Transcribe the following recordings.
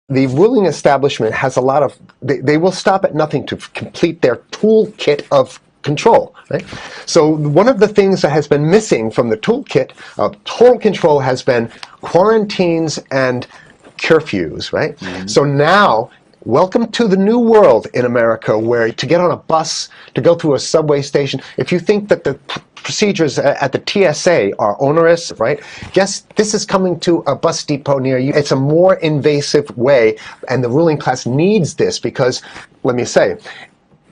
The ruling establishment has a lot of, they will stop at nothing to complete their toolkit of control, right? So one of the things that has been missing from the toolkit of total control has been quarantines and curfews, right? Mm-hmm. So now, welcome to the new world in America, where to get on a bus, to go through a subway station, if you think that the procedures at the TSA are onerous, right? Guess this is coming to a bus depot near you. It's a more invasive way, and the ruling class needs this because, let me say,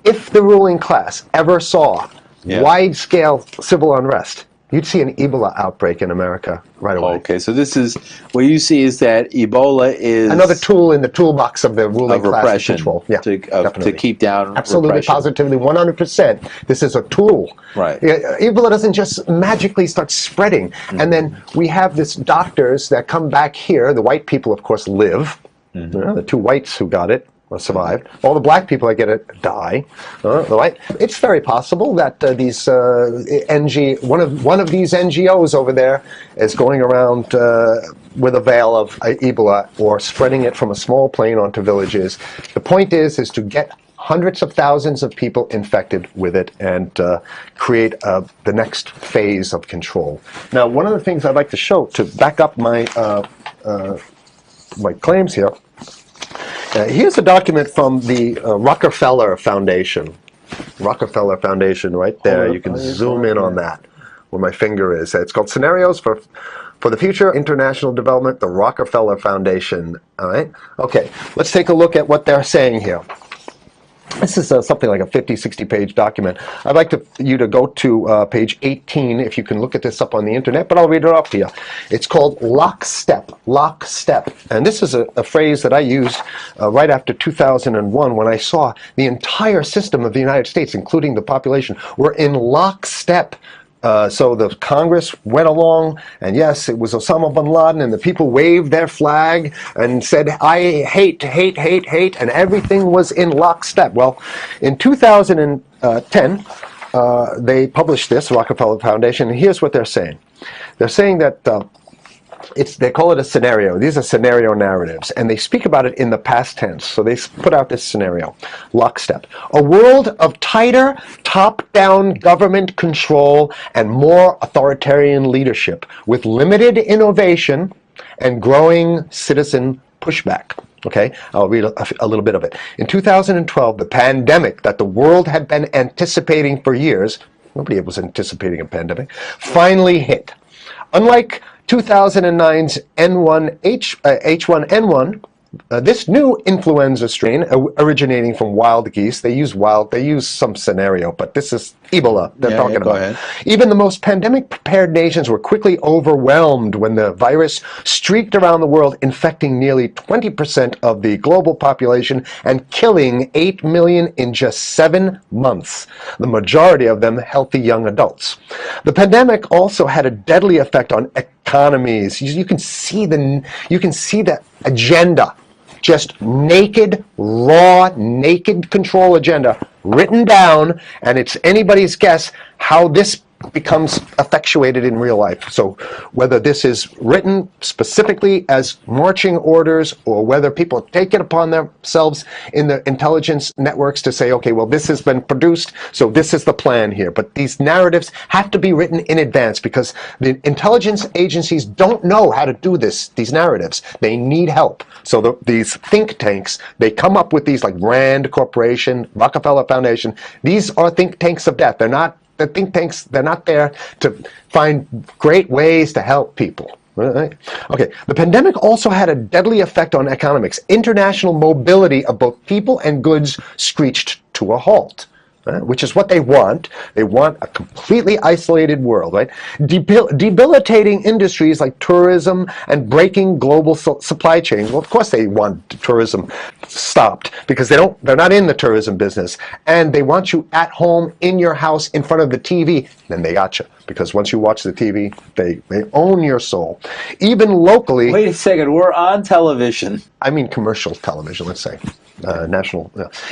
if the ruling class ever saw wide-scale civil unrest, you'd see an Ebola outbreak in America right away. Okay, so this is, what you see is that Ebola is another tool in the toolbox of the ruling class repression, control. Yeah, to keep down absolutely, repression. positively, 100%. This is a tool. Right. Ebola doesn't just magically start spreading. Mm-hmm. And then we have this doctors that come back here. The white people, of course, live. Mm-hmm. The two whites who got it survived. All the black people that get it die. Right? It's very possible that these one of these NGOs over there is going around with a veil of Ebola or spreading it from a small plane onto villages. The point is to get hundreds of thousands of people infected with it and create the next phase of control. Now, one of the things I'd like to show to back up my my claims here. Here's a document from the Rockefeller Foundation. Rockefeller Foundation, right there. You can zoom in on that, where my finger is. It's called Scenarios for the Future International Development, the Rockefeller Foundation. All right? Okay, let's take a look at what they're saying here. This is something like a 50, 60-page document. I'd like you to go to page 18, if you can look at this up on the internet, but I'll read it off to you. It's called lockstep, lockstep. And this is a phrase that I used right after 2001 when I saw the entire system of the United States, including the population, were in lockstep. So the Congress went along, and yes, it was Osama bin Laden, and the people waved their flag and said, I hate, hate, hate, hate, and everything was in lockstep. Well, in 2010, they published this, Rockefeller Foundation, and here's what they're saying. They're saying that they call it a scenario. These are scenario narratives, and they speak about it in the past tense. So they put out this scenario, lockstep. A world of tighter, top-down government control and more authoritarian leadership with limited innovation and growing citizen pushback. Okay, I'll read a little bit of it. In 2012, the pandemic that the world had been anticipating for years, nobody was anticipating a pandemic, finally hit. Unlike 2009's H1N1, this new influenza strain originating from wild geese, they use some scenario, but this is Ebola they're talking about. Ahead. Even the most pandemic-prepared nations were quickly overwhelmed when the virus streaked around the world, infecting nearly 20% of the global population and killing 8 million in just 7 months, the majority of them healthy young adults. The pandemic also had a deadly effect on economies. You can see the agenda. Just naked, raw, naked control agenda written down, and it's anybody's guess how this becomes effectuated in real life. So whether this is written specifically as marching orders or whether people take it upon themselves in the intelligence networks to say, okay, well, this has been produced, so this is the plan here. But these narratives have to be written in advance because the intelligence agencies don't know how to do these narratives. They need help. So these think tanks, they come up with these like Rand Corporation, Rockefeller Foundation. These are think tanks of death. They're not the think tanks, they're not there to find great ways to help people. Right? Okay, the pandemic also had a deadly effect on economics. International mobility of both people and goods screeched to a halt. Which is what they want. They want a completely isolated world, right? Debilitating industries like tourism and breaking global supply chains. Well, of course they want tourism stopped because they're not in the tourism business. And they want you at home in your house in front of the TV. Then they got you. Because once you watch the TV, they own your soul. Even locally... Wait a second, we're on television. I mean commercial television, let's say. National.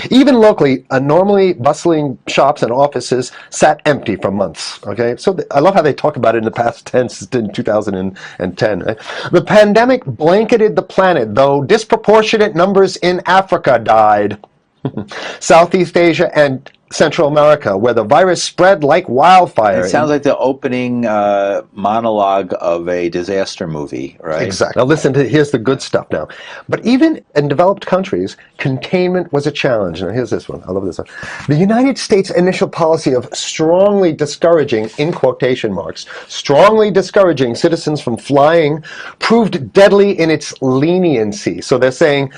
Even locally, a normally bustling manufacturing shops and offices sat empty for months. Okay, so I love how they talk about it in the past tense in 2010. Right? The pandemic blanketed the planet, though disproportionate numbers in Africa died. Southeast Asia and Central America, where the virus spread like wildfire. It sounds like the opening monologue of a disaster movie, right? Exactly. Now listen, here's the good stuff now. But even in developed countries, containment was a challenge. Now here's this one. I love this one. The United States' initial policy of strongly discouraging, in quotation marks, strongly discouraging citizens from flying proved deadly in its leniency. So they're saying,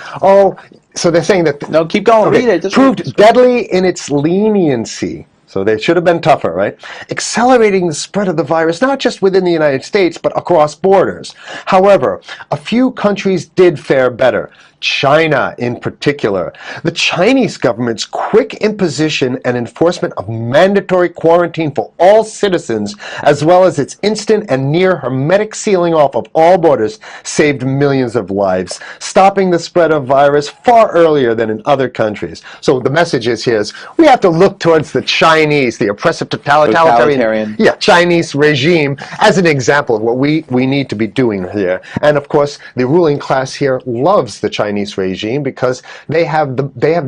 that... No, keep going. Okay, Read it. proved deadly in its leniency. So they should have been tougher, right? Accelerating the spread of the virus, not just within the United States, but across borders. However, a few countries did fare better. China in particular. The Chinese government's quick imposition and enforcement of mandatory quarantine for all citizens, as well as its instant and near hermetic sealing off of all borders, saved millions of lives, stopping the spread of virus far earlier than in other countries. So the message is here is we have to look towards the Chinese, the oppressive totalitarian Chinese regime as an example of what we need to be doing here. And of course, the ruling class here loves the Chinese regime because they have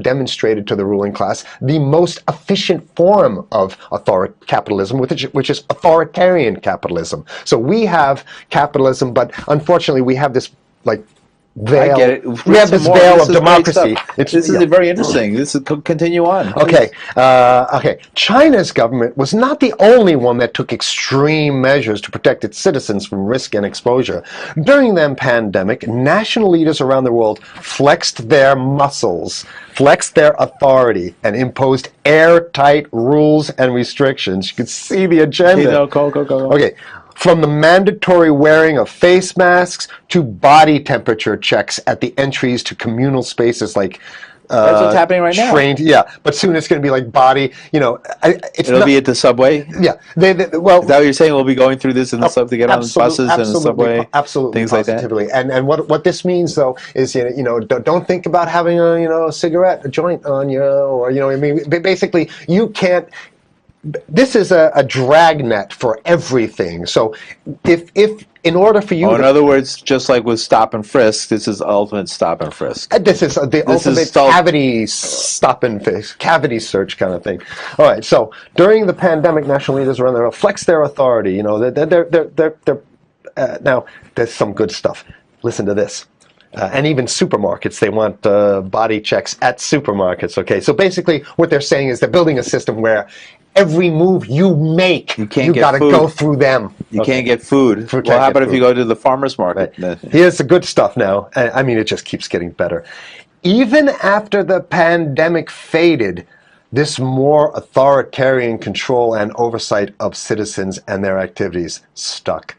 demonstrated to the ruling class the most efficient form of capitalism, which is authoritarian capitalism. So we have capitalism, but unfortunately we have this veil. I get it. We have this veil of democracy. This is very interesting. This is continue on. Okay. China's government was not the only one that took extreme measures to protect its citizens from risk and exposure. During the pandemic, national leaders around the world flexed their muscles, flexed their authority, and imposed airtight rules and restrictions. You can see the agenda. Go. Okay. From the mandatory wearing of face masks to body temperature checks at the entries to communal spaces like that's what's happening right now. Yeah, but soon it's going to be like body. It'll be at the subway. Yeah, is that what you're saying? We'll be going through this in the subway to get on the buses and the subway, absolutely, things positively. like that. And what this means though is don't think about having a cigarette, a joint on you, or basically you can't. This is a dragnet for everything. So if in order for you in other words, just like with stop and frisk, this is ultimate stop and frisk. This is the ultimate cavity stop and frisk, cavity search kind of thing. All right, so during the pandemic, national leaders around the world flex their authority. Now there's some good stuff. Listen to this. And even supermarkets, they want body checks at supermarkets. Okay, so basically what they're saying is they're building a system where every move you make, you got to go through them. You can't get food. Well, how about if you go to the farmer's market? Right. Here's the good stuff now. I mean, it just keeps getting better. Even after the pandemic faded, this more authoritarian control and oversight of citizens and their activities stuck.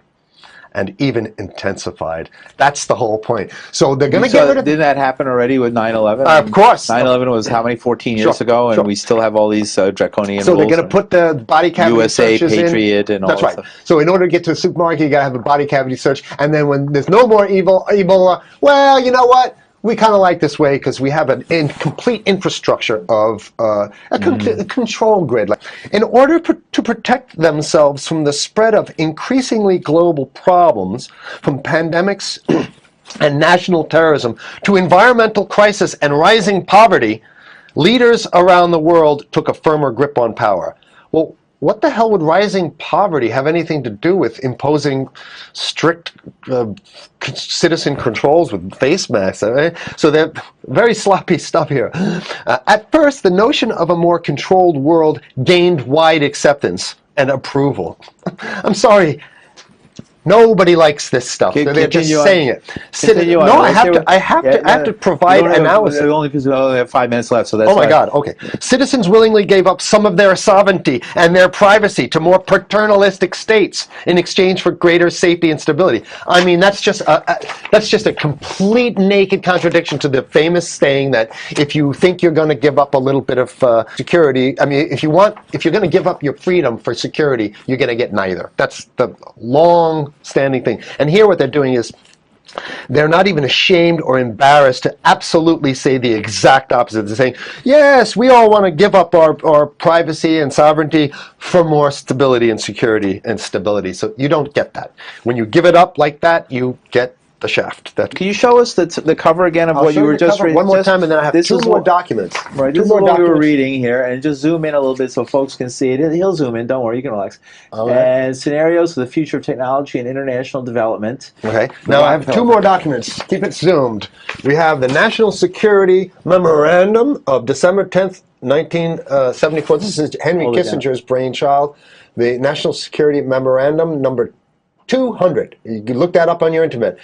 And even intensified. That's the whole point. So they're going to get rid of... Didn't that happen already with 9/11? Of course. 9/11 was how many, 14 years ago? And we still have all these draconian rules. So they're going to put the body cavity USA, searches Patriot, and all that stuff. That's right. So in order to get to a supermarket, you got to have a body cavity search. And then when there's no more Ebola, well, you know what? We kind of like this way because we have an complete infrastructure of a control grid. In order to protect themselves from the spread of increasingly global problems, from pandemics and national terrorism to environmental crisis and rising poverty, leaders around the world took a firmer grip on power. Well, what the hell would rising poverty have anything to do with imposing strict citizen controls with face masks? So they're very sloppy stuff here. At first, the notion of a more controlled world gained wide acceptance and approval. I'm sorry. Nobody likes this stuff. They're just saying it. No, I have to provide analysis. Only because we only have 5 minutes left, so that's. Oh my God! Okay. Citizens willingly gave up some of their sovereignty and their privacy to more paternalistic states in exchange for greater safety and stability. I mean, that's just a complete naked contradiction to the famous saying that if you think you're going to give up a little bit of security, I mean, if you're going to give up your freedom for security, you're going to get neither. That's the long-standing thing. And here what they're doing is They're not even ashamed or embarrassed to absolutely say the exact opposite. They're saying, yes, we all want to give up our privacy and sovereignty for more stability and security and stability. So you don't get that. When you give it up like that, you get the shaft. Can you show us the cover again of what you were just reading? One more time, and then I have two more documents. Right, this is what we were reading here, and just zoom in a little bit so folks can see it. He'll zoom in, don't worry, you can relax. And scenarios for the future of technology and international development. Okay, now I have two more documents. Keep it zoomed. We have the National Security Memorandum of December 10th, 1974. This is Henry Kissinger's brainchild. The National Security Memorandum number 200. You can look that up on your internet.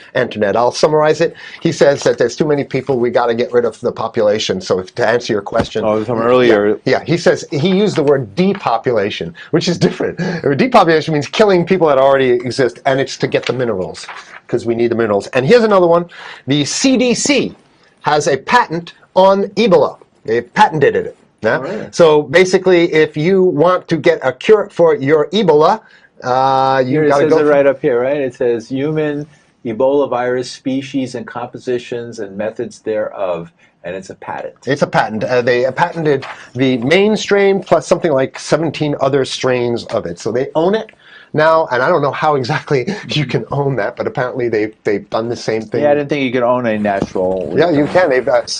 I'll summarize it. He says that there's too many people, we got to get rid of the population. So to answer your question. From earlier. Yeah, he says, he used the word depopulation, which is different. Depopulation means killing people that already exist, and it's to get the minerals, because we need the minerals. And here's another one. The CDC has a patent on Ebola. They've patented it. Yeah? Right. So basically, if you want to get a cure for your Ebola, it says it right up here, right? It says human Ebola virus species and compositions and methods thereof, and it's a patent. It's a patent. They patented the main strain plus something like 17 other strains of it. So they own it now, and I don't know how exactly you can own that, but apparently they've done the same thing. Yeah, I didn't think you could own a natural. Yeah, you can.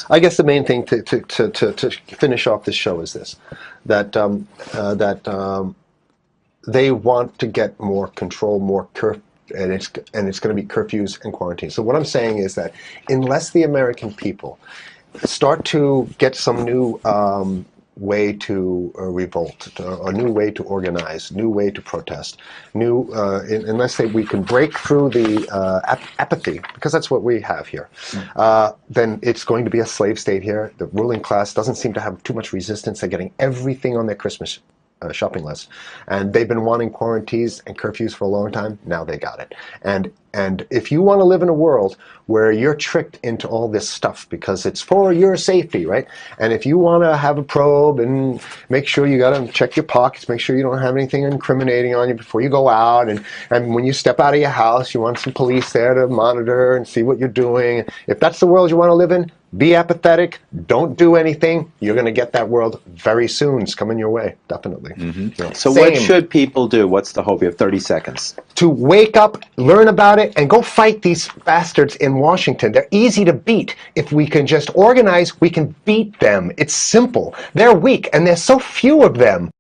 I guess the main thing to finish off this show is this: that they want to get more control, more and it's going to be curfews and quarantines. So what I'm saying is that unless the American people start to get some new way to revolt, a new way to organize, new way to protest, unless we can break through the apathy, because that's what we have here, then it's going to be a slave state here. The ruling class doesn't seem to have too much resistance. They're getting everything on their Christmas shopping list, and they've been wanting quarantines and curfews for a long time. Now they got it. And if you want to live in a world where you're tricked into all this stuff because it's for your safety, right? And if you want to have a probe and make sure you got to check your pockets, make sure you don't have anything incriminating on you before you go out, and when you step out of your house, you want some police there to monitor and see what you're doing. If that's the world you want to live in, be apathetic, don't do anything. You're going to get that world very soon. It's coming your way, definitely. Mm-hmm. So what should people do? What's the hope? You have 30 seconds. To wake up, learn about it, and go fight these bastards in Washington. They're easy to beat. If we can just organize, we can beat them. It's simple. They're weak, and there's so few of them.